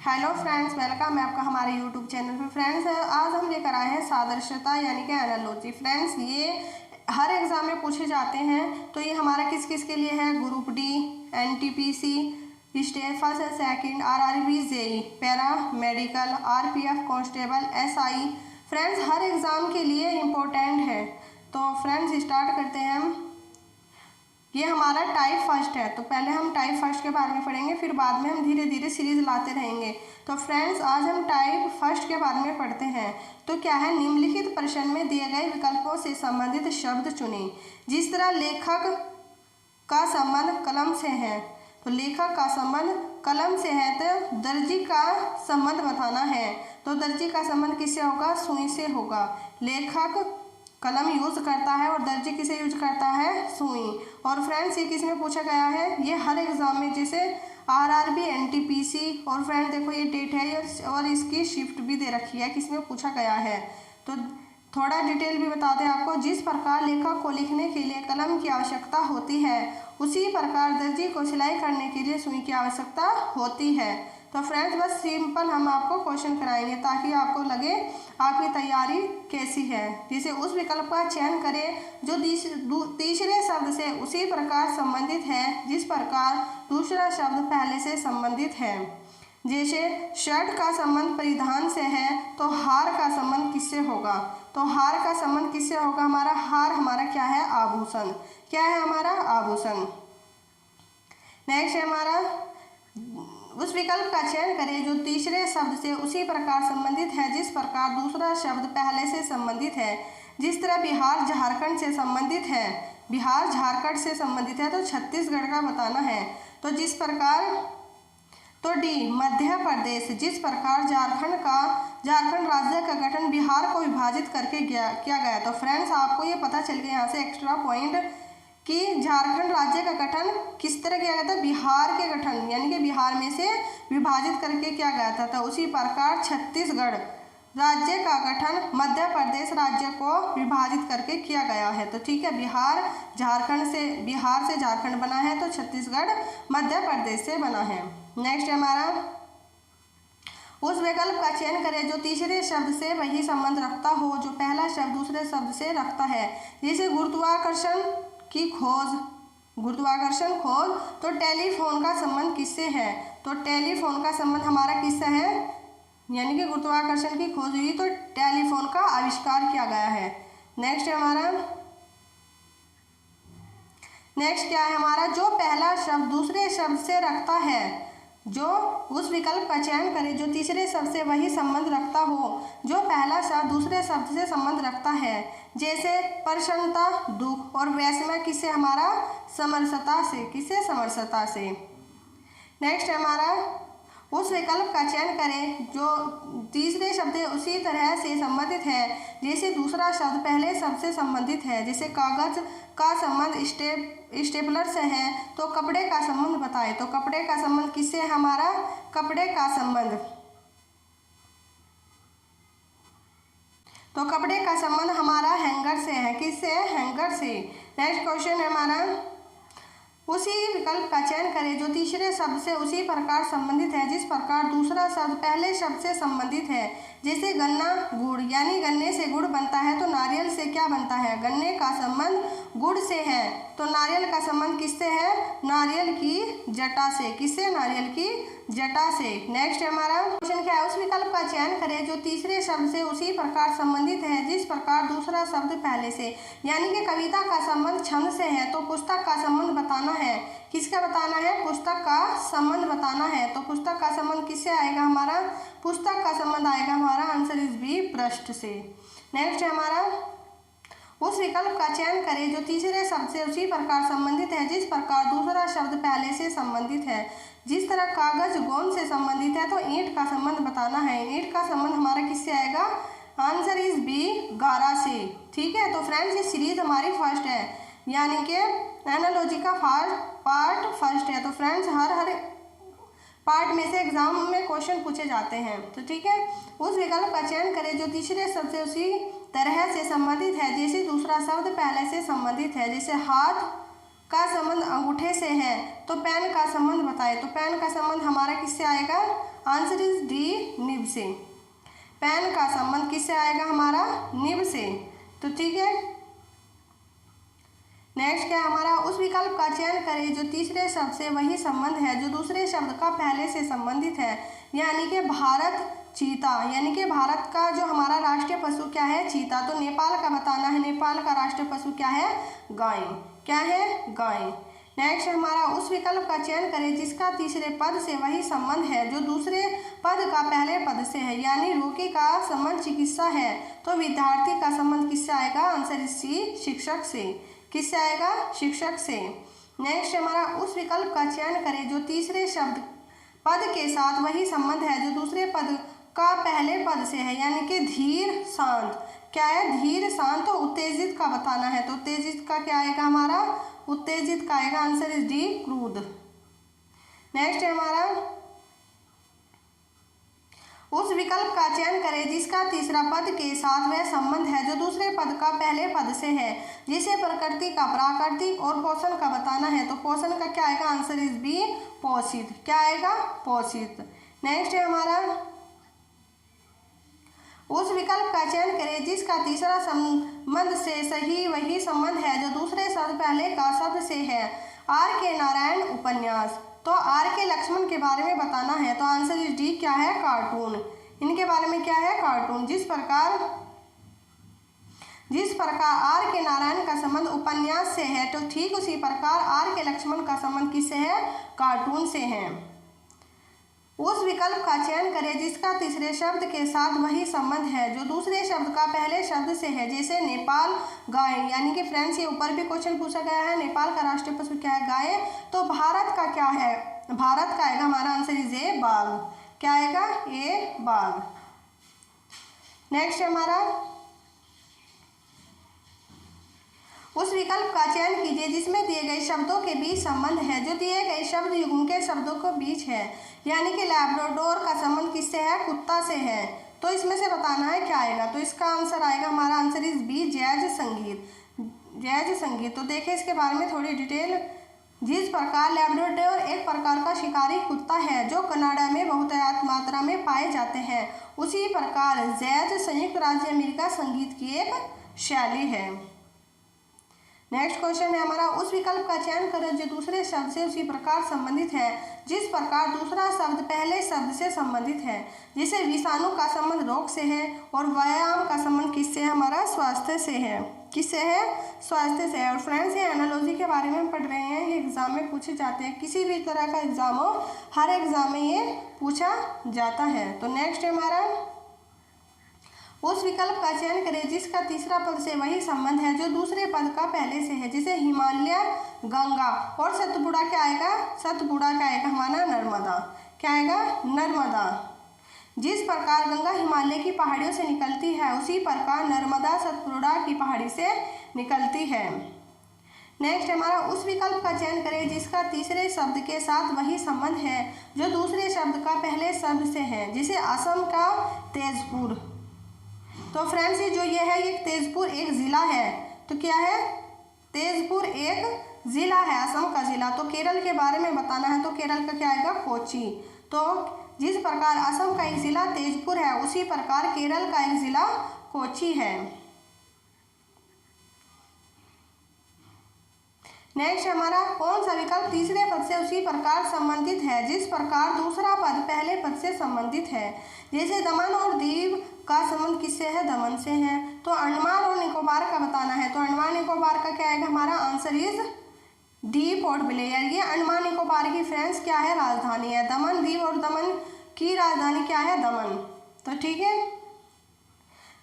Hello friends, welcome है आपका हमारे यूट्यूब चैनल पे। फ्रेंड्स, आज हम लेकर आए हैं सादृश्यता यानी कि एनालॉजी। फ्रेंड्स, ये हर एग्जाम में पूछे जाते हैं। तो ये हमारा किस किस के लिए है? Group D, NTPC, state first and second, RRB, JE, paramedical, RPF, constable, SI. Friends, हर एग्ज़ाम के लिए इम्पोर्टेंट है। तो फ्रेंड्स, स्टार्ट करते हैं हम। ये हमारा टाइप फर्स्ट है, तो पहले हम टाइप फर्स्ट के बारे में पढ़ेंगे, फिर बाद में हम धीरे धीरे सीरीज लाते रहेंगे। तो फ्रेंड्स, आज हम टाइप फर्स्ट के बारे में पढ़ते हैं। तो क्या है? निम्नलिखित प्रश्न में दिए गए विकल्पों से संबंधित शब्द चुनें। जिस तरह लेखक का संबंध कलम से है, तो लेखक का संबंध कलम से है। तो दर्जी का संबंध बताना है, तो दर्जी का संबंध किससे होगा? सुई से होगा। लेखक कलम यूज करता है और दर्जी किसे यूज करता है? सुई। और फ्रेंड्स, ये किस में पूछा गया है? ये हर एग्जाम में, जैसे आरआरबी, एनटीपीसी। और फ्रेंड देखो, ये डेट है और इसकी शिफ्ट भी दे रखी है, किस में पूछा गया है। तो थोड़ा डिटेल भी बता दें आपको। जिस प्रकार लेखक को लिखने के लिए कलम की आवश्यकता होती है, उसी प्रकार दर्जी को सिलाई करने के लिए सुई की आवश्यकता होती है। तो फ्रेंड्स, बस सिंपल हम आपको क्वेश्चन कराएंगे ताकि आपको लगे आपकी तैयारी कैसी है। जैसे उस विकल्प का चयन करें जो तीसरे शब्द से उसी प्रकार संबंधित है जिस प्रकार दूसरा शब्द पहले से संबंधित है। जैसे शर्ट का संबंध परिधान से है, तो हार का संबंध किससे होगा? तो हार का संबंध किससे होगा? हमारा हार हमारा क्या है? आभूषण। क्या है हमारा? आभूषण। नेक्स्ट है हमारा, उस विकल्प का चयन करें जो तीसरे शब्द से उसी प्रकार संबंधित है जिस प्रकार दूसरा शब्द पहले से संबंधित है। जिस तरह बिहार झारखंड से संबंधित है, बिहार झारखंड से संबंधित है, तो छत्तीसगढ़ का बताना है। तो जिस प्रकार, तो डी मध्य प्रदेश। जिस प्रकार झारखंड राज्य का गठन बिहार को विभाजित करके किया गया। तो फ्रेंड्स, आपको ये पता चल गया यहाँ से एक्स्ट्रा पॉइंट कि झारखंड राज्य का गठन किस तरह किया गया था? बिहार के गठन यानी कि बिहार में से विभाजित करके किया गया था। तो उसी प्रकार छत्तीसगढ़ राज्य का गठन मध्य प्रदेश राज्य को विभाजित करके किया गया है। तो ठीक है, बिहार से झारखंड बना है, तो छत्तीसगढ़ मध्य प्रदेश से बना है। नेक्स्ट हमारा, उस विकल्प का चयन करें जो तीसरे शब्द से वही संबंध रखता हो जो पहला शब्द दूसरे शब्द से रखता है। जैसे गुरुत्वाकर्षण की खोज, गुरुत्वाकर्षण खोज। तो टेलीफोन का संबंध किससे है? तो टेलीफोन का संबंध हमारा किससे है? यानी कि गुरुत्वाकर्षण की खोज हुई तो टेलीफोन का आविष्कार किया गया है। नेक्स्ट है हमारा, नेक्स्ट क्या है हमारा? जो पहला शब्द दूसरे शब्द से रखता है, जो उस विकल्प का चयन करें जो तीसरे शब्द से वही संबंध रखता हो जो पहला शब्द दूसरे शब्द से संबंध रखता है। जैसे प्रसन्नता दुख, और वैषम्य किससे? हमारा समरसता से। किससे? समरसता से। नेक्स्ट हमारा, उस विकल्प का चयन करें जो तीसरे शब्द उसी तरह से संबंधित है जैसे दूसरा शब्द पहले शब्द से संबंधित है। जैसे कागज का संबंध स्टेपलर से है, तो कपड़े का संबंध बताए। तो कपड़े का संबंध किससे? हमारा कपड़े का संबंध, तो कपड़े का संबंध हमारा हैंगर से है। किससे? हैंगर से। नेक्स्ट क्वेश्चन है हमारा, उसी विकल्प का चयन करें जो तीसरे शब्द से उसी प्रकार संबंधित है जिस प्रकार दूसरा शब्द पहले शब्द से संबंधित है। जैसे गन्ना गुड़, यानी गन्ने से गुड़ बनता है, तो नारियल से क्या बनता है? गन्ने का संबंध गुड़ से है, तो नारियल का संबंध किससे है? नारियल की जटा से। किससे? नारियल की जटा से। नेक्स्ट हमारा क्वेश्चन क्या है? उस विकल्प का चयन करें जो तीसरे शब्द से उसी प्रकार संबंधित है जिस प्रकार दूसरा शब्द पहले से। यानी कि कविता का संबंध छंद से है, तो पुस्तक का संबंध बताना है। किसका बताना है? पुस्तक का संबंध बताना है। तो पुस्तक का संबंध किससे आएगा? हमारा पुस्तक का संबंध आएगा हमारा आंसर इज बी, पृष्ठ से। नेक्स्ट है हमारा, उस विकल्प का चयन करें जो तीसरे शब्द से उसी प्रकार संबंधित है जिस प्रकार दूसरा शब्द पहले से संबंधित है। जिस तरह कागज गोंद से संबंधित है, तो ईंट का संबंध बताना है। ईंट का संबंध हमारा किससे आएगा? आंसर इज बी, गारा से। ठीक है, तो फ्रेंड्स, ये सीरीज हमारी फर्स्ट है, यानी कि एनालॉजी का पार्ट फर्स्ट है। तो फ्रेंड्स, हर पार्ट में से एग्जाम में क्वेश्चन पूछे जाते हैं। तो ठीक है, उस विकल्प का चयन करें जो तीसरे शब्द से उसी तरह से संबंधित है जैसे दूसरा शब्द पहले से संबंधित है। जैसे हाथ का संबंध अंगूठे से है, तो पेन का संबंध बताए। तो पेन का संबंध हमारा किससे आएगा? आंसर इज डी, निब से। पेन का संबंध किससे आएगा हमारा, निब से। तो ठीक है, नेक्स्ट क्या है हमारा, उस विकल्प का चयन करें जो तीसरे शब्द से वही संबंध है जो दूसरे शब्द का पहले से संबंधित है। यानी कि भारत चीता, यानी कि भारत का जो हमारा राष्ट्रीय पशु क्या है, चीता। तो नेपाल का बताना है, नेपाल का राष्ट्रीय पशु क्या है, गाय। क्या है, गाय। नेक्स्ट हमारा, उस विकल्प का चयन करें जिसका तीसरे पद से वही संबंध है जो दूसरे पद का पहले पद से है। यानी रोगी का संबंध चिकित्सा है तो विद्यार्थी का संबंध किससे आएगा, आंसर इज सी, शिक्षक से। किससे आएगा, शिक्षक से। नेक्स्ट हमारा, उस विकल्प का चयन करें जो तीसरे शब्द पद के साथ वही संबंध है जो दूसरे पद का पहले पद से है। यानी कि धीर शांत, क्या है, धीर शांत। तो उत्तेजित का बताना है, तो उत्तेजित का क्या आएगा हमारा, उत्तेजित का आएगा, आंसर इज डी, क्रोध। नेक्स्ट है हमारा, उस विकल्प का चयन करें जिसका तीसरा पद के साथ वह संबंध है जो दूसरे पद का पहले पद से है। जिसे प्रकृति का प्राकृतिक और पोषण का बताना है। तो पोषण का क्या आएगा, आंसर इज बी, पोषित। क्या आएगा, पोषित। नेक्स्ट है हमारा, उस विकल्प का चयन करें जिसका तीसरा संबंध से सही वही संबंध है जो दूसरे शब्द पहले का शब्द से है। आर के नारायण उपन्यास। तो आर के लक्ष्मण के बारे में बताना है। तो आंसर इज डी, क्या है, कार्टून। इनके बारे में क्या है, कार्टून। जिस प्रकार आर के नारायण का संबंध उपन्यास से है तो ठीक उसी प्रकार आर के लक्ष्मण का संबंध किससे है, कार्टून से है। उस विकल्प का चयन करें जिसका तीसरे शब्द के साथ वही संबंध है जो दूसरे शब्द का पहले शब्द से है। जैसे नेपाल, गाय। यानी कि फ्रेंड्स ये ऊपर भी क्वेश्चन पूछा गया है, नेपाल का राष्ट्रीय पशु क्या है, गाय। तो भारत का क्या है, भारत का आएगा हमारा आंसर इज ए, बाघ। क्या आएगा, ए, बाघ। नेक्स्ट हमारा, उस विकल्प का चयन कीजिए जिसमें दिए गए शब्दों के बीच संबंध है जो दिए गए शब्द युग्म के शब्दों के बीच है। यानी कि लैब्राडोर का संबंध किससे है, कुत्ता से है। तो इसमें से बताना है क्या आएगा। तो इसका आंसर आएगा हमारा आंसर इज बी, जैज संगीत। जैज संगीत। तो देखिए इसके बारे में थोड़ी डिटेल। जिस प्रकार लैब्राडोर एक प्रकार का शिकारी कुत्ता है जो कनाडा में बहुतायत मात्रा में पाए जाते हैं, उसी प्रकार जैज संयुक्त राज्य अमेरिका संगीत की एक शैली है। नेक्स्ट क्वेश्चन है हमारा, उस विकल्प का चयन करें जो दूसरे शब्द से उसी प्रकार संबंधित है जिस प्रकार दूसरा शब्द पहले शब्द से संबंधित है। जैसे विषाणु का संबंध रोग से है और व्यायाम का संबंध किससे है, हमारा स्वास्थ्य से है। किससे है, स्वास्थ्य से है। और फ्रेंड्स ये एनालॉजी के बारे में पढ़ रहे हैं, ये एग्जाम में पूछे जाते हैं। किसी भी तरह का एग्जाम हो, हर एग्जाम में ये पूछा जाता है। तो नेक्स्ट है हमारा, उस विकल्प का चयन करें जिसका तीसरा पद से वही संबंध है जो दूसरे पद का पहले से है। जैसे हिमालय, गंगा। और सतपुड़ा क्या आएगा, सतपुड़ा क्या आएगा हमारा, नर्मदा। क्या आएगा, नर्मदा। जिस प्रकार गंगा हिमालय की पहाड़ियों से निकलती है उसी प्रकार नर्मदा सतपुड़ा की पहाड़ी से निकलती है। नेक्स्ट हमारा, उस विकल्प का चयन करें जिसका तीसरे शब्द के साथ वही संबंध है जो दूसरे शब्द का पहले शब्द से है। जैसे असम का तेजपुर। तो फ्रेंड्स ये है, ये तेजपुर एक ज़िला है। तो क्या है, तेजपुर एक ज़िला है, असम का ज़िला। तो केरल के बारे में बताना है। तो केरल का क्या आएगा, कोची। तो जिस प्रकार असम का एक ज़िला तेजपुर है उसी प्रकार केरल का एक ज़िला कोची है। नेक्स्ट हमारा, कौन सा विकल्प तीसरे पद से उसी प्रकार संबंधित है जिस प्रकार दूसरा पद पहले पद से संबंधित है। जैसे दमन और दीव का संबंध किससे है, दमन से है। तो अंडमान और निकोबार का बताना है। तो अंडमान निकोबार का क्या आएगा हमारा answer is D, port Blair. ये अंडमान निकोबार की फ्रेंड्स क्या है, राजधानी है। दमन, दीव और दमन की राजधानी क्या है, दमन। तो ठीक है,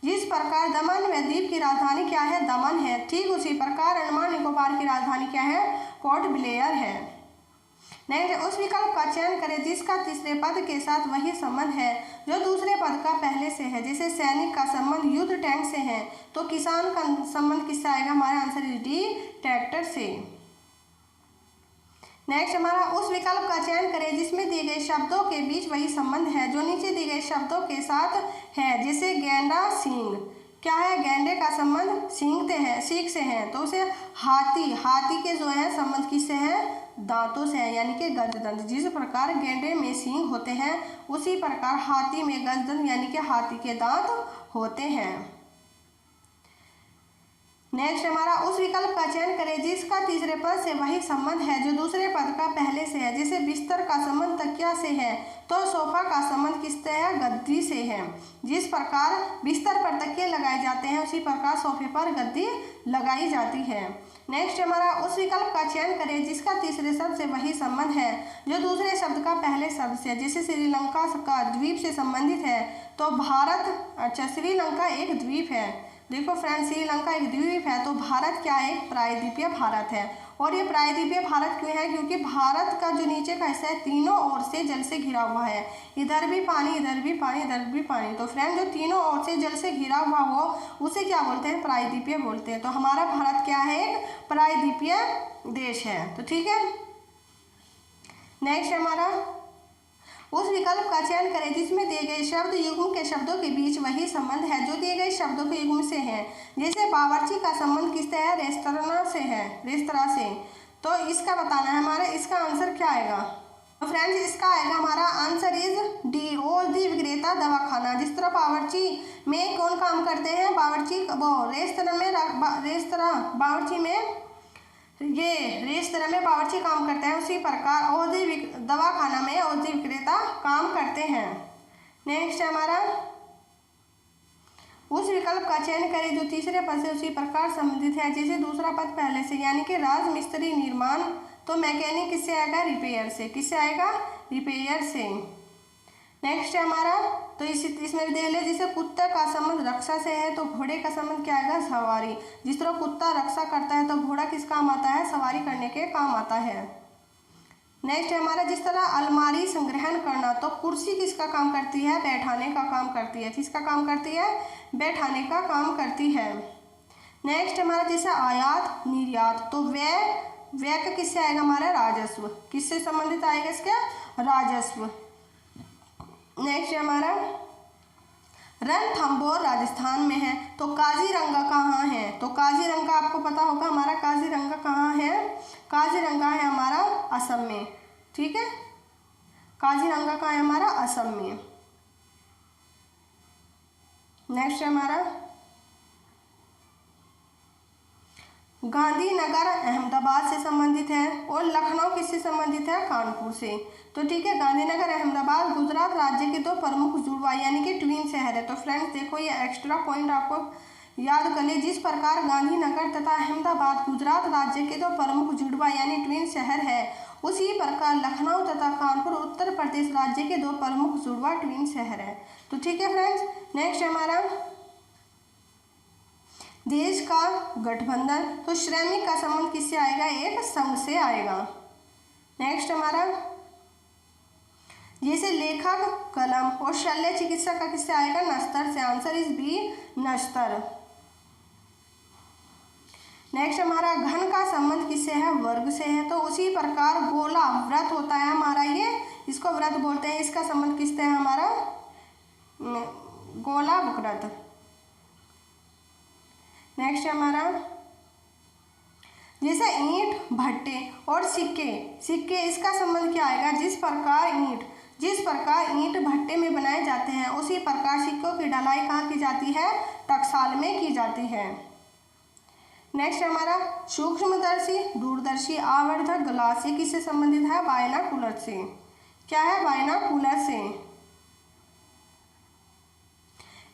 जिस प्रकार दमन व द्वीप की राजधानी क्या है, दमन है, ठीक उसी प्रकार अंडमान निकोबार की राजधानी क्या है, पोर्ट ब्लेयर है। नेक्स्ट, उस विकल्प का चयन करें जिसका तीसरे पद के साथ वही संबंध है जो दूसरे पद का पहले से है। जैसे सैनिक का संबंध युद्ध टैंक से है तो किसान का संबंध किससे आएगा, हमारा आंसर इज डी, ट्रैक्टर से। नेक्स्ट हमारा, उस विकल्प का चयन करें जिसमें दिए गए शब्दों के बीच वही संबंध है जो नीचे दिए गए शब्दों के साथ है। जैसे गेंडा, सींग। क्या है, गैंडे का संबंध सींग से है। तो उसे हाथी के जो है संबंध किससे है, दांतों से है, यानी कि गजदंत। जिस प्रकार गैंडे में सींग होते हैं उसी प्रकार हाथी में गजदंत यानी कि हाथी के दांत होते हैं। नेक्स्ट हमारा, उस विकल्प का चयन करें जिसका तीसरे पद से वही संबंध है जो दूसरे पद का पहले से है। जैसे बिस्तर का संबंध तकिया से है तो सोफा का संबंध किससे है, गद्दी से है। जिस प्रकार बिस्तर पर तकिए लगाए जाते हैं उसी प्रकार सोफे पर गद्दी लगाई जाती है। नेक्स्ट हमारा, उस विकल्प का चयन करें जिसका तीसरे शब्द से वही संबंध है जो दूसरे शब्द का पहले शब्द से। जैसे श्रीलंका का द्वीप से संबंधित है तो भारत, अच्छा श्रीलंका एक द्वीप है। देखो फ्रेंड्स, श्रीलंका एक द्वीप है तो भारत क्या है, एक प्रायद्वीपीय भारत है। और ये प्रायद्वीपीय भारत क्यों है, क्योंकि भारत का जो नीचे का हिस्सा है तीनों ओर से जल से घिरा हुआ है। इधर भी पानी, इधर भी पानी, इधर भी पानी। तो फ्रेंड जो तीनों ओर से जल से घिरा हुआ हो उसे क्या बोलते हैं, प्रायद्वीपीय बोलते हैं। तो हमारा भारत क्या है, एक प्रायद्वीपीय देश है। तो ठीक है। नेक्स्ट हमारा, उस विकल्प का चयन करें जिसमें दिए गए शब्द युग्म के शब्दों के बीच वही संबंध है जो दिए गए शब्दों के युग्म से है। जैसे बावर्ची का संबंध किससे है, रेस्तरां से है, रेस्तरां से। तो इसका बताना है हमारा, इसका आंसर क्या आएगा। तो फ्रेंड्स इसका आएगा हमारा आंसर इज डी, औषधि विक्रेता दवाखाना। जिस तरह बावर्ची में कौन काम करते हैं, बावर्ची वो रेस्तरां में बावर्ची में ये रेस्तरां में बावर्ची काम करते हैं, उसी प्रकार औषधि दवाखाना में औषधि विक्रेता काम करते हैं। नेक्स्ट हमारा, उस विकल्प का चयन करें जो तीसरे पद से उसी प्रकार संबंधित है। जैसे दूसरा पद पहले से, यानी कि राजमिस्त्री निर्माण, तो मैकेनिक किससे आएगा, रिपेयर से। किससे आएगा, रिपेयर से। नेक्स्ट है हमारा, तो इसमें भी देख ले, जैसे कुत्ते का संबंध रक्षा से है तो घोड़े का संबंध क्या आएगा, सवारी। जिस तरह कुत्ता रक्षा करता है तो घोड़ा किस काम आता है, सवारी करने के काम आता है। नेक्स्ट है हमारा, जिस तरह अलमारी संग्रहण करना, तो कुर्सी किसका काम करती है, बैठाने का काम करती है। किसका काम करती है, बैठाने का काम करती है। नेक्स्ट हमारा, जैसे आयात निर्यात, तो व्यय का किससे आएगा हमारा, राजस्व। किससे संबंधित आएगा इसका, राजस्व। नेक्स्ट हमारा, रणथंभौर राजस्थान में है तो काजीरंगा कहाँ है। तो काजीरंगा आपको पता होगा हमारा, काजीरंगा कहाँ है, काजीरंगा है हमारा असम में। ठीक है, काजीरंगा कहाँ है हमारा, असम में। नेक्स्ट हमारा, गांधीनगर अहमदाबाद से संबंधित है और लखनऊ किससे संबंधित है, कानपुर से। तो ठीक है, गांधीनगर अहमदाबाद गुजरात राज्य के दो प्रमुख जुड़वा यानी कि ट्विन शहर है। तो फ्रेंड्स देखो ये एक्स्ट्रा पॉइंट आपको याद कर ले। जिस प्रकार गांधीनगर तथा अहमदाबाद गुजरात राज्य के दो प्रमुख जुड़वा यानी ट्विन शहर है, उसी प्रकार लखनऊ तथा कानपुर उत्तर प्रदेश राज्य के दो प्रमुख जुड़वा ट्विन शहर है। तो ठीक है फ्रेंड्स, नेक्स्ट हमारा, देश का गठबंधन, तो श्रमिक का संबंध किससे आएगा, एक संघ से आएगा। नेक्स्ट हमारा, जैसे लेखक कलम और शल्य चिकित्सक का किससे आएगा, नस्तर से। आंसर इज बी, नस्तर। नेक्स्ट हमारा, घन का संबंध किससे है, वर्ग से है। तो उसी प्रकार गोला व्रत होता है हमारा, ये इसको व्रत बोलते हैं, इसका संबंध किससे है हमारा, गोला व्रत। नेक्स्ट हमारा, जैसे ईंट भट्टे और सिक्के इसका संबंध क्या आएगा, जिस प्रकार ईंट भट्टे में बनाए जाते हैं उसी प्रकार सिक्कों की ढलाई कहाँ की जाती है, टकसाल में की जाती है। नेक्स्ट हमारा, सूक्ष्मदर्शी, दूरदर्शी, आवर्धक ग्लास, ये किससे संबंधित है, बायनाकुलर से। क्या है, बायनाकुलर से।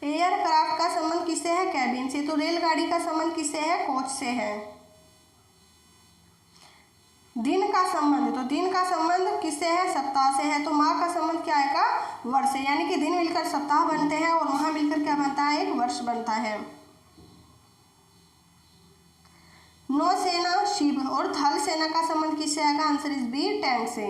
एयरक्राफ्ट का संबंध किससे है, कैबिन से। तो रेलगाड़ी का संबंध किससे है, कोच से है। दिन का संबंध, तो दिन का संबंध किससे है, सप्ताह से है। तो माह का संबंध क्या आएगा, वर्ष से, यानी कि दिन मिलकर सप्ताह बनते हैं और माह मिलकर क्या बनता है, एक वर्ष बनता है। नौसेना शिव और थल सेना का संबंध किससे आएगा, आंसर इज बी, टैंक से।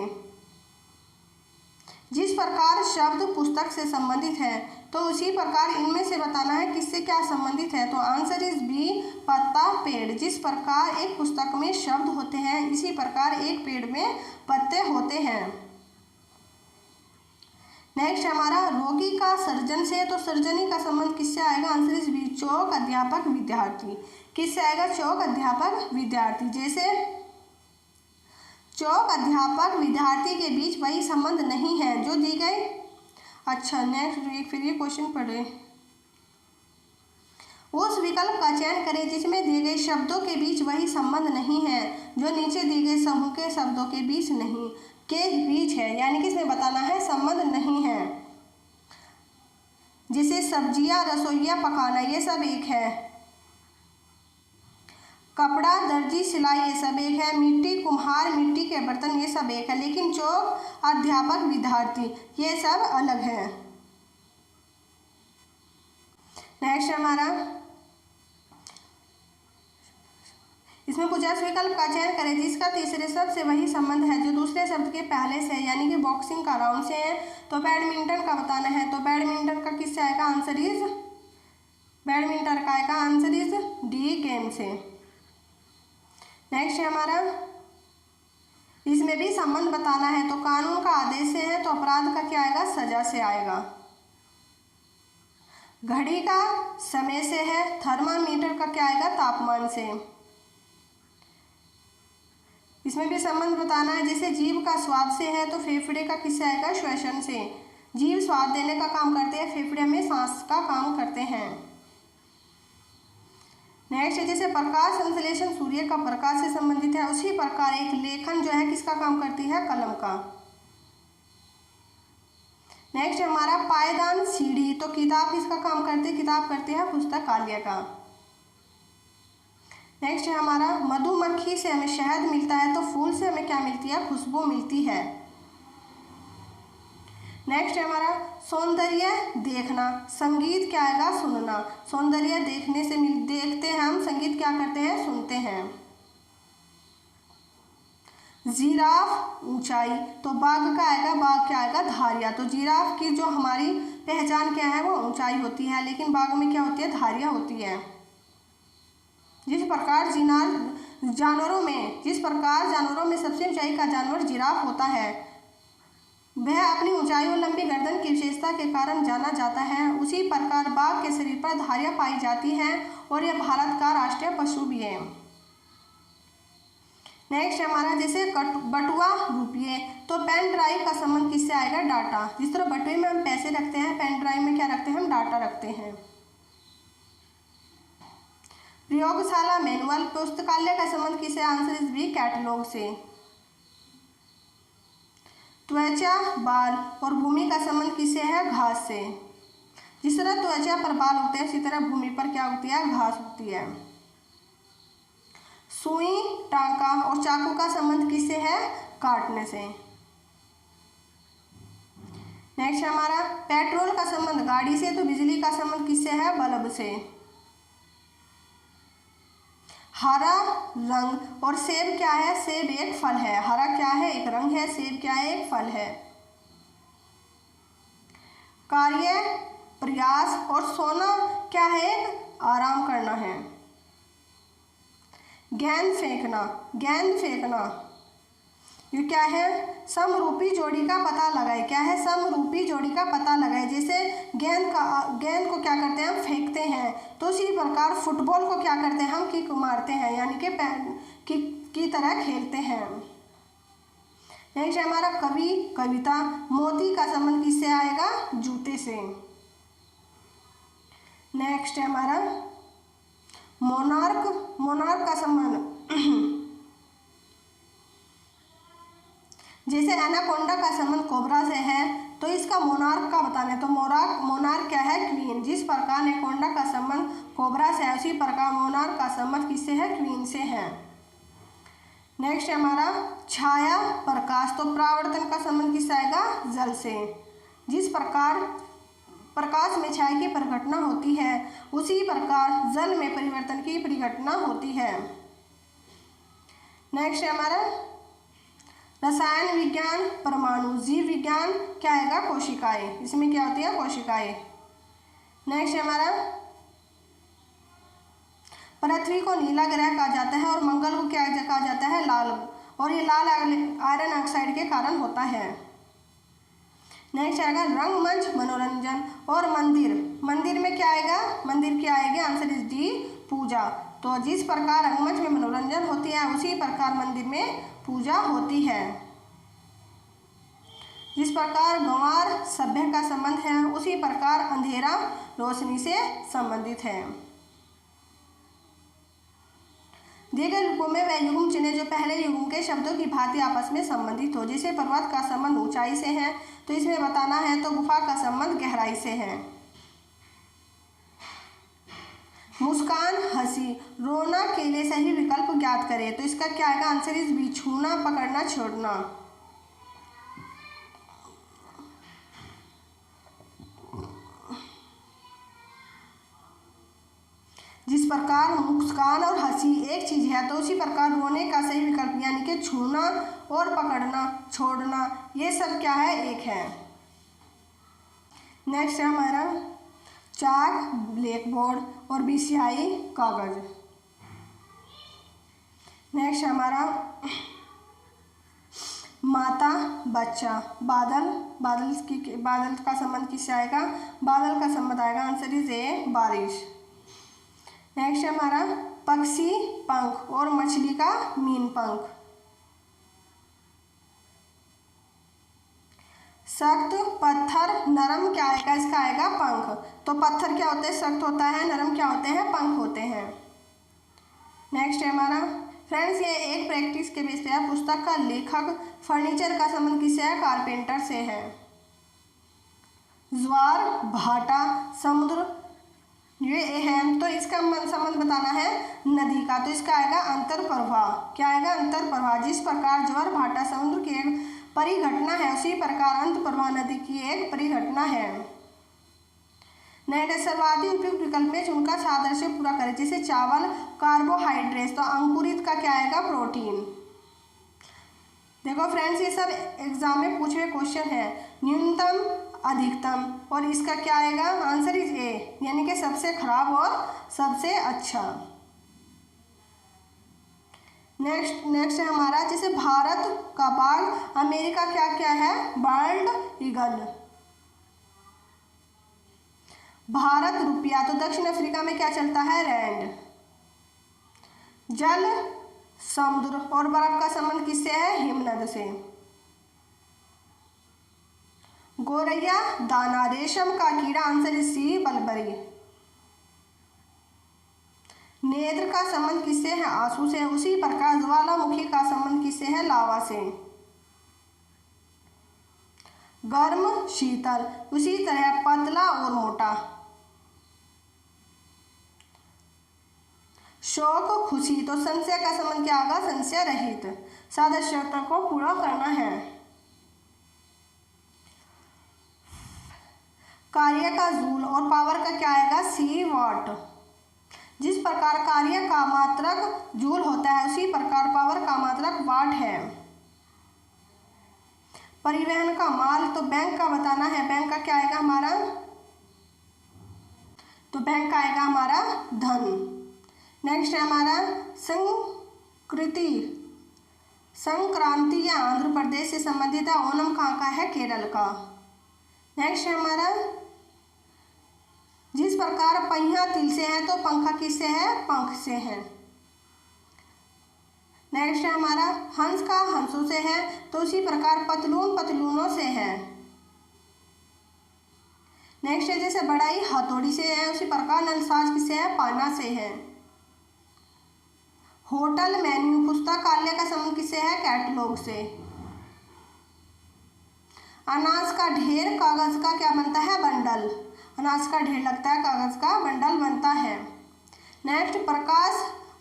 जिस प्रकार शब्द पुस्तक से संबंधित है तो उसी प्रकार इनमें से बताना है किससे क्या संबंधित है। तो आंसर इज बी, पत्ता पेड़। जिस प्रकार एक पुस्तक में शब्द होते हैं इसी प्रकार एक पेड़ में पत्ते होते हैं। नेक्स्ट हमारा रोगी का सर्जन से, तो सर्जनी का संबंध किससे आएगा? आंसर इज बी, चौक अध्यापक विद्यार्थी। किससे आएगा? चौक अध्यापक विद्यार्थी। जैसे चौक अध्यापक विद्यार्थी के बीच वही संबंध नहीं है जो दी गई। अच्छा नेक्स्ट फिर ये क्वेश्चन पढ़े। उस विकल्प का चयन करें जिसमें दिए गए शब्दों के बीच वही संबंध नहीं है जो नीचे दिए गए समूह के शब्दों के बीच नहीं के बीच है, यानी कि इसमें बताना है संबंध नहीं है। जैसे सब्जियां, रसोइया, पकाना, ये सब एक है। कपड़ा, दर्जी, सिलाई, ये सब एक है। मिट्टी, कुम्हार, मिट्टी के बर्तन, ये सब एक है। लेकिन चौक अध्यापक विद्यार्थी, ये सब अलग है। नेक्स्ट हमारा इसमें कुछ ऐसे विकल्प का चयन करें जिसका तीसरे शब्द से वही संबंध है जो दूसरे शब्द के पहले से है, यानी कि बॉक्सिंग का राउंड से है। तो बैडमिंटन का बताना है, तो बैडमिंटन का किससे आएगा? आंसर इज बैडमिंटन का आएगा आंसर इज डी, गेम से। नेक्स्ट है हमारा इसमें भी संबंध बताना है, तो कानून का आदेश से है, तो अपराध का क्या आएगा? सजा से आएगा। घड़ी का समय से है, थर्मामीटर का क्या आएगा? तापमान से। इसमें भी संबंध बताना है, जैसे जीभ का स्वाद से है, तो फेफड़े का किससे आएगा? श्वसन से। जीभ स्वाद देने का काम करते हैं, फेफड़े में सांस का काम करते हैं। नेक्स्ट है जैसे प्रकाश संश्लेषण सूर्य का प्रकाश से संबंधित है, उसी प्रकार एक लेखन जो है किसका काम करती है? कलम का। नेक्स्ट हमारा पायदान, सीढ़ी, तो किताब किसका काम करती है? किताब करती है पुस्तकालय का। नेक्स्ट है हमारा मधुमक्खी से हमें शहद मिलता है, तो फूल से हमें क्या मिलती है? खुशबू मिलती है। नेक्स्ट है हमारा सौंदर्य देखना, संगीत क्या आएगा? सुनना। सौंदर्य देखने से देखते हैं हम, संगीत क्या करते हैं? सुनते हैं। जिराफ ऊंचाई, तो बाघ का आएगा? बाघ क्या आएगा? धारियां। तो जिराफ की जो हमारी पहचान क्या है? वो ऊंचाई होती है, लेकिन बाघ में क्या होती है? धारियां होती है। जिस प्रकार जानवरों में सबसे ऊंचाई का जानवर जिराफ होता है, वह अपनी ऊंचाई और लंबी गर्दन की विशेषता के कारण जाना जाता है, उसी प्रकार बाघ के शरीर पर धारियां पाई जाती हैं और यह भारत का राष्ट्रीय पशु भी है। नेक्स्ट हमारा जैसे बटुआ, रुपये, तो पेन ड्राइव का संबंध किससे आएगा? डाटा। जिस तरह बटुए में हम पैसे रखते हैं, पेन ड्राइव में क्या रखते हैं? हम डाटा रखते हैं। प्रयोगशाला, मैनुअल, पुस्तकालय का संबंध किससे? आंसर इज बी, कैटलॉग से। त्वचा, बाल और भूमि का संबंध किससे है? घास से। जिस तरह त्वचा पर बाल उगते हैं, उसी तरह भूमि पर क्या उगती है? घास उगती है। सुई, टांका और चाकू का संबंध किससे है? काटने से। नेक्स्ट हमारा पेट्रोल का संबंध गाड़ी से, तो बिजली का संबंध किससे है? बल्ब से। हरा रंग और सेब क्या है? सेब एक फल है। हरा क्या है? एक रंग है। सेब क्या है? एक फल है। कार्य, प्रयास और सोना क्या है? एक आराम करना है। गेंद फेंकना, ये क्या है? समरूपी जोड़ी का पता लगाए। क्या है? समरूपी जोड़ी का पता लगाए। जैसे गेंद को क्या करते हैं? हम फेंकते हैं, तो उसी प्रकार फुटबॉल को क्या करते हैं? हम किक मारते हैं, यानी कि किक की तरह खेलते हैं। नेक्स्ट हमारा कवि, कविता, मोती का संबंध किससे आएगा? जूते से। नेक्स्ट है हमारा मोनार्क का संबंध जैसे एनाकोंडा का संबंध कोबरा से है, तो इसका मोनार्क का बताना है, तो मोनार्क क्या है? क्वीन। जिस प्रकार एनाकोंडा का संबंध कोबरा से है, उसी प्रकार मोनार्क का संबंध किससे है? क्वीन से है। नेक्स्ट हमारा छाया, प्रकाश, तो परावर्तन का संबंध किससे आएगा? जल से। जिस प्रकार प्रकाश में छाया की परिघटना होती है, उसी प्रकार जल में परिवर्तन की परिघटना होती है। नेक्स्ट है हमारा रसायन विज्ञान, परमाणु, जीव विज्ञान क्या आएगा? कोशिकाएं। इसमें क्या होती है? कोशिकाएं। नेक्स्ट हमारा पृथ्वी को नीला ग्रह कहा जाता है और मंगल को क्या कहा जाता है? लाल, और ये लाल आयरन ऑक्साइड के कारण होता है। नेक्स्ट आएगा रंगमंच, मनोरंजन। और मंदिर, मंदिर में क्या आएगा, मंदिर क्या आएगी, आंसर इज डी, पूजा। तो जिस प्रकार रंगमंच में मनोरंजन होती है उसी प्रकार मंदिर में पूजा होती है। जिस प्रकार गंवार सभ्य का संबंध है उसी प्रकार अंधेरा रोशनी से संबंधित है। दिए गए रूपों में वह युग्म चुने जो पहले युग्म के शब्दों की भांति आपस में संबंधित हो। जैसे पर्वत का संबंध ऊंचाई से है तो इसमें बताना है, तो गुफा का संबंध गहराई से है। मुस्कान, हंसी, रोना के लिए सही विकल्प ज्ञात करें, तो इसका क्या आएगा, आंसर इज बी, छूना, पकड़ना, छोड़ना। जिस प्रकार मुस्कान और हंसी एक चीज है तो उसी प्रकार रोने का सही विकल्प यानी कि छूना और पकड़ना, छोड़ना, ये सब क्या है, एक है। नेक्स्ट है हमारा चाक, ब्लैक बोर्ड और बीसीआई कागज। नेक्स्ट है हमारा माता, बच्चा, बादल, बादल का संबंध किससे आएगा, बादल का संबंध आएगा, आंसर इज ए, बारिश। नेक्स्ट है हमारा पक्षी, पंख और मछली का मीन पंख। सख्त, पत्थर, नरम क्या आएगा, इसका आएगा पंख। तो पत्थर क्या होते हैं, सख्त होता है, नरम क्या होते हैं, पंख होते हैं। नेक्स्ट है हमारा फ्रेंड्स, ये एक प्रैक्टिस के बेस पे है। पुस्तक का लेखक फर्नीचर का संबंध किससे है, कारपेंटर से है। ज्वार, भाटा, समुद्र, ये है, तो इसका संबंध बताना है नदी का, तो इसका आएगा अंतर प्रवाह, क्या आएगा, अंतर प्रवाह। जिस प्रकार ज्वार भाटा समुद्र की एक परिघटना है उसी प्रकार अंत प्रवाह नदी की एक परिघटना है। नेक्स्ट, सर्वाधिक उपयुक्त विकल्प में चुनकर सादृश्य पूरा करें। जैसे चावल कार्बोहाइड्रेट, तो अंकुरित का क्या आएगा, प्रोटीन। देखो फ्रेंड्स, ये सब एग्जाम में पूछे हुए क्वेश्चन है। न्यूनतम, अधिकतम, और इसका क्या आएगा, आंसर इज ए, यानी कि सबसे खराब और सबसे अच्छा। नेक्स्ट है हमारा, जैसे भारत का बाघ, अमेरिका क्या क्या है, बर्ड ईगल। भारत रुपया, तो दक्षिण अफ्रीका में क्या चलता है, रैंड। जल, समुद्र और बर्फ का संबंध किससे है, हिमनद से। गोरैया, दाना, रेशम का कीड़ा, आंसर इज सी, बलबरी। नेत्र का संबंध किससे है, आंसू से, उसी प्रकार ज्वालामुखी का संबंध किससे है, लावा से। गर्म, शीतल, उसी तरह पतला और मोटा। शोक, खुशी, तो संशय का संबंध क्या होगा, संशय रहित। सादृश्यता को पूरा करना है। कार्य का जूल और पावर का क्या आएगा, सी, वाट। जिस प्रकार कार्य का मात्रक जूल होता है उसी प्रकार पावर का मात्रक वाट है। परिवहन का माल, तो बैंक का बताना है, बैंक का क्या आएगा हमारा, तो बैंक का आएगा हमारा धन। नेक्स्ट है हमारा संक्रांति या आंध्र प्रदेश से संबंधित है। ओणम कहाँ का है, केरल का। नेक्स्ट है हमारा, जिस प्रकार पहिया तिल से है तो पंखा किससे है, पंख से है। नेक्स्ट है हमारा, हंस का हंसों से है तो उसी प्रकार पतलून पतलूनों से है। नेक्स्ट है, जैसे बढ़ाई हथौड़ी से है उसी प्रकार नलसाज किससे है, पाना से है। होटल मेन्यू, पुस्तकालय का संबंध किससे है, कैटलॉग से। अनाज का ढेर, कागज का क्या बनता है, बंडल। अनाज का ढेर लगता है, कागज का बंडल बनता है। नेक्स्ट, प्रकाश,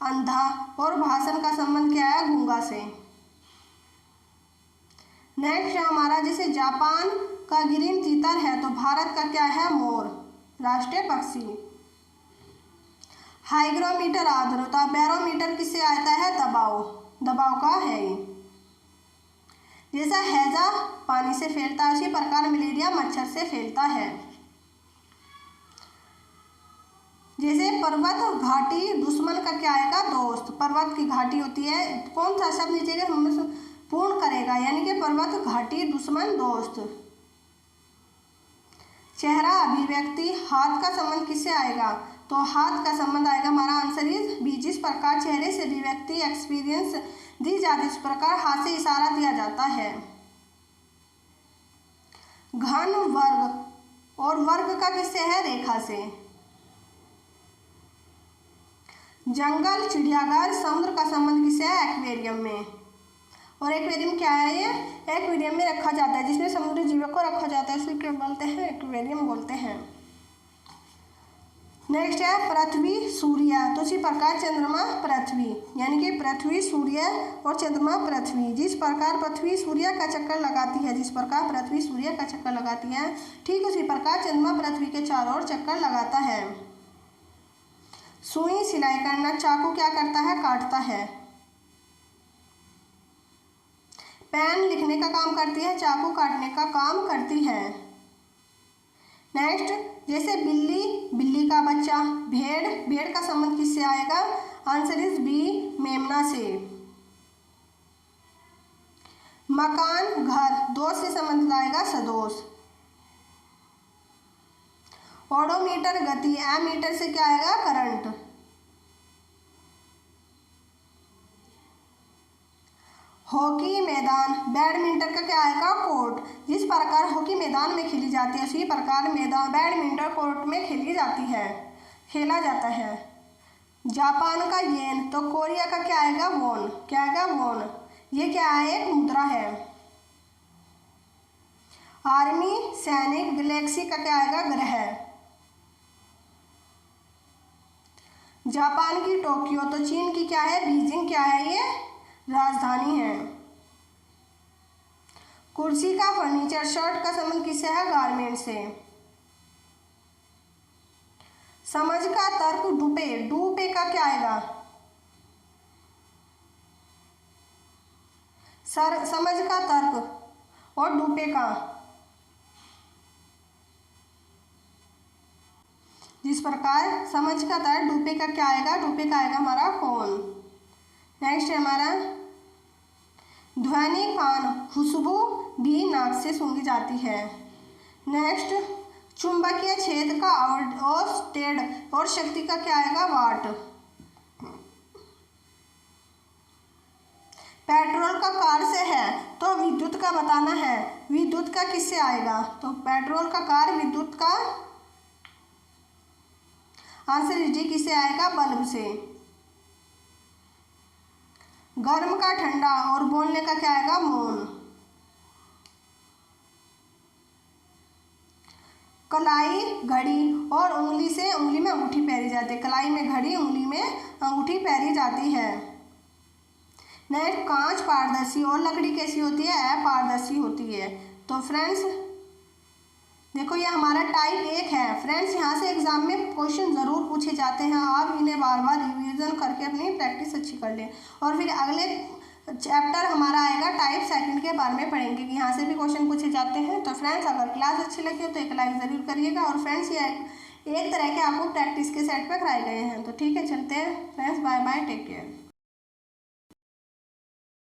अंधा और भाषण का संबंध क्या है, गूंगा से। नेक्स्ट है हमारा, जैसे जापान का ग्रीन तीतर है तो भारत का क्या है, मोर, राष्ट्रीय पक्षी। हाइग्रोमीटर आर्द्रता, बैरोमीटर किससे आता है, दबाव का है। जैसा हैजा पानी से फैलता है उसी प्रकार मलेरिया मच्छर से फैलता है। जैसे पर्वत घाटी, दुश्मन का क्या आएगा, दोस्त। पर्वत की घाटी होती है, कौन सा शब्द नीचे पूर्ण करेगा, यानी कि पर्वत घाटी, दुश्मन, दोस्त। चेहरा, अभिव्यक्ति, हाथ का संबंध किससे आएगा? तो हाथ का संबंध आएगा, हमारा आंसर इज बी। जिस प्रकार चेहरे से अभिव्यक्ति एक्सपीरियंस दी जाती है, इस प्रकार हाथ से इशारा दिया जाता है। घन वर्ग, और वर्ग का किससे है? रेखा से। जंगल, चिड़ियाघर, समुद्र का संबंध किससे है? एक्वेरियम में। और एक्वेरियम क्या है? ये एक्वेरियम में रखा जाता है, जिसमें समुद्री जीवों को रखा जाता है, इसलिए क्या बोलते हैं? एक्वेरियम बोलते हैं। नेक्स्ट है पृथ्वी, सूर्य। तो इसी प्रकार चंद्रमा, पृथ्वी, यानी कि पृथ्वी, सूर्य और चंद्रमा, पृथ्वी। जिस प्रकार पृथ्वी सूर्य का चक्कर लगाती है, जिस प्रकार पृथ्वी सूर्य का चक्कर लगाती है, ठीक उसी प्रकार चंद्रमा पृथ्वी के चारों ओर चक्कर लगाता है। सुई, सिलाई करना। चाकू क्या करता है? काटता है। पेन लिखने का काम करती है, चाकू काटने का काम करती है। नेक्स्ट, जैसे बिल्ली, बिल्ली का बच्चा। भेड़, भेड़ का संबंध किससे आएगा? आंसर इज बी, मेमना से। मकान, घर, दोष से संबंधित आएगा सदोष। ओडोमीटर, गति। एमीटर से क्या आएगा? करंट। हॉकी मैदान, बैडमिंटन का क्या आएगा? कोर्ट। जिस प्रकार हॉकी मैदान में खेली जाती है, उसी प्रकार बैडमिंटन कोर्ट में खेली जाती है, खेला जाता है। जापान का येन, तो कोरिया का क्या आएगा? वोन। क्या आएगा? वोन। ये क्या है? एक मुद्रा है। आर्मी, सैनिक। गैलेक्सी का क्या आएगा? ग्रह। जापान की टोक्यो, तो चीन की क्या है? बीजिंग। क्या है? ये राजधानी है। कुर्सी का फर्नीचर। शर्ट का संबंध किससे है? गारमेंट से। समझ का तर्क, डूपे। डूपे का क्या आएगा? समझ का तर्क और डूपे का, जिस प्रकार समझ का तर्क, डूपे का क्या आएगा? डूपे का आएगा हमारा कौन। नेक्स्ट है हमारा ध्वनि, कान। खुशबू भी नाक से सूंघी जाती है। नेक्स्ट, चुंबकीय क्षेत्र का औसतेड और शक्ति का क्या आएगा? वाट। पेट्रोल का कार से है, तो विद्युत का बताना है। विद्युत का किससे आएगा? तो पेट्रोल का कार, विद्युत का आंसर डी किससे आएगा? बल्ब से। गर्म का ठंडा और बोलने का क्या आएगा? मौन। कलाई, घड़ी और उंगली से, उंगली में अंगूठी पहनी जाती है। कलाई में घड़ी, उंगली में अंगूठी पहनी जाती है। नेक्स्ट, कांच पारदर्शी और लकड़ी कैसी होती है? अपारदर्शी होती है। तो फ्रेंड्स देखो, ये हमारा टाइप 1 है। फ्रेंड्स यहाँ से एग्जाम में क्वेश्चन ज़रूर पूछे जाते हैं, आप इन्हें बार बार रिवीजन करके अपनी प्रैक्टिस अच्छी कर लें। और फिर अगले चैप्टर हमारा आएगा टाइप 2 के बारे में पढ़ेंगे कि यहाँ से भी क्वेश्चन पूछे जाते हैं। तो फ्रेंड्स अगर क्लास अच्छी लगी हो तो एक लाइक ज़रूर करिएगा। और फ्रेंड्स ये एक तरह के आपको प्रैक्टिस के सेट पर कराए गए हैं। तो ठीक है, चलते हैं friends, bye bye, take care.